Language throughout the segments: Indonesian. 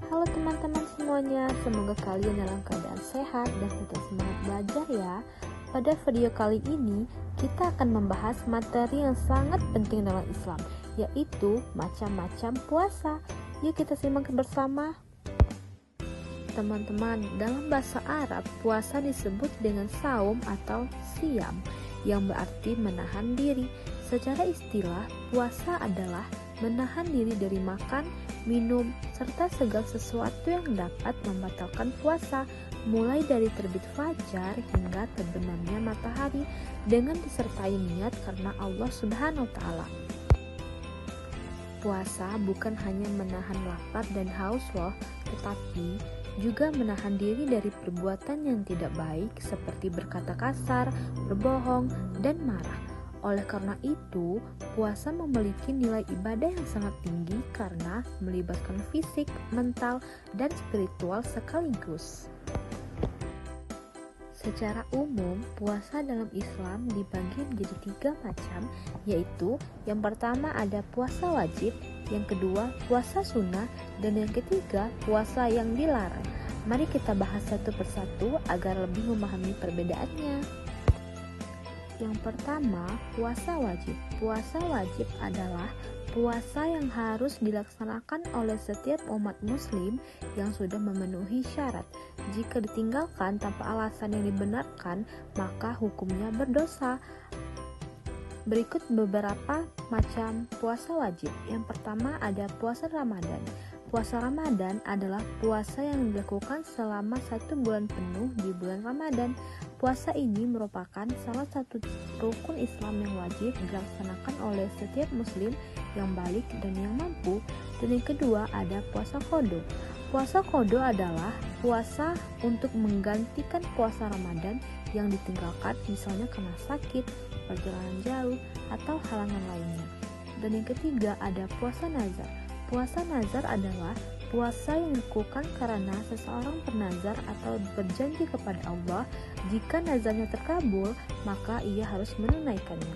Halo teman-teman semuanya, semoga kalian dalam keadaan sehat dan tetap semangat belajar ya. Pada video kali ini, kita akan membahas materi yang sangat penting dalam Islam, yaitu macam-macam puasa. Yuk kita simak bersama. Teman-teman, dalam bahasa Arab, puasa disebut dengan saum atau siam, yang berarti menahan diri. Secara istilah, puasa adalah menahan diri dari makan, minum, serta segala sesuatu yang dapat membatalkan puasa, mulai dari terbit fajar hingga terbenamnya matahari, dengan disertai niat karena Allah Subhanahu wa Ta'ala. Puasa bukan hanya menahan lapar dan haus loh, tetapi juga menahan diri dari perbuatan yang tidak baik seperti berkata kasar, berbohong, dan marah. Oleh karena itu, puasa memiliki nilai ibadah yang sangat tinggi karena melibatkan fisik, mental, dan spiritual sekaligus. Secara umum, puasa dalam Islam dibagi menjadi 3 macam, yaitu yang pertama ada puasa wajib, yang kedua puasa sunnah, dan yang ketiga puasa yang dilarang. Mari kita bahas satu persatu agar lebih memahami perbedaannya. Yang pertama, puasa wajib. Puasa wajib adalah puasa yang harus dilaksanakan oleh setiap umat muslim yang sudah memenuhi syarat. Jika ditinggalkan tanpa alasan yang dibenarkan, maka hukumnya berdosa. Berikut beberapa macam puasa wajib. Yang pertama ada puasa Ramadan. Puasa Ramadan adalah puasa yang dilakukan selama 1 bulan penuh di bulan Ramadan. Puasa ini merupakan salah satu rukun Islam yang wajib dilaksanakan oleh setiap muslim yang balik dan yang mampu. Dan yang kedua ada puasa qadha. Puasa qadha adalah puasa untuk menggantikan puasa Ramadan yang ditinggalkan misalnya karena sakit, perjalanan jauh, atau halangan lainnya. Dan yang ketiga ada puasa nazar. Puasa nazar adalah puasa yang dilakukan karena seseorang bernazar atau berjanji kepada Allah. Jika nazarnya terkabul, maka ia harus menunaikannya.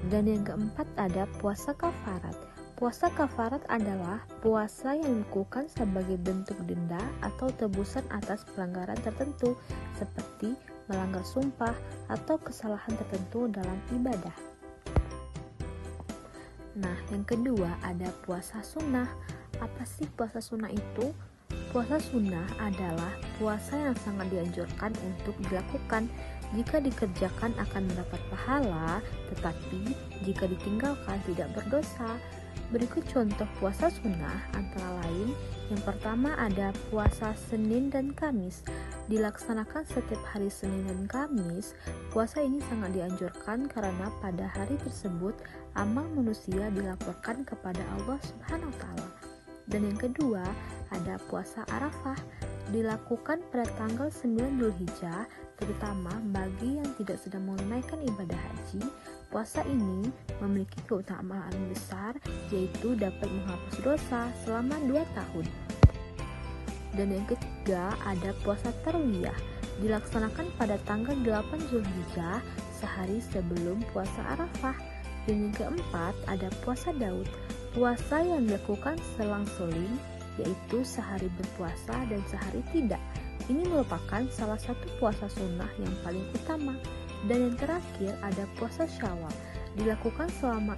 Dan yang keempat ada puasa kafarat. Puasa kafarat adalah puasa yang dilakukan sebagai bentuk denda atau tebusan atas pelanggaran tertentu, seperti melanggar sumpah atau kesalahan tertentu dalam ibadah. Nah, yang kedua ada puasa sunnah. Apa sih puasa sunnah itu? Puasa sunnah adalah puasa yang sangat dianjurkan untuk dilakukan. Jika dikerjakan akan mendapat pahala, tetapi jika ditinggalkan tidak berdosa. Berikut contoh puasa sunnah antara lain. Yang pertama ada puasa Senin dan Kamis. Dilaksanakan setiap hari Senin dan Kamis. Puasa ini sangat dianjurkan karena pada hari tersebut amal manusia dilaporkan kepada Allah Subhanahu wa Ta'ala. Dan yang kedua ada puasa Arafah. Dilakukan pada tanggal 9 Dzulhijjah, terutama bagi yang tidak sedang menunaikan ibadah haji. Puasa ini memiliki keutamaan besar, yaitu dapat menghapus dosa selama 2 tahun. Dan yang ketiga ada puasa Tarwiyah. Dilaksanakan pada tanggal 8 Dzulhijjah, sehari sebelum puasa Arafah. Dan yang keempat ada puasa Daud. Puasa yang dilakukan selang-seling, yaitu sehari berpuasa dan sehari tidak. Ini merupakan salah satu puasa sunnah yang paling utama. Dan yang terakhir ada puasa Syawal. Dilakukan selama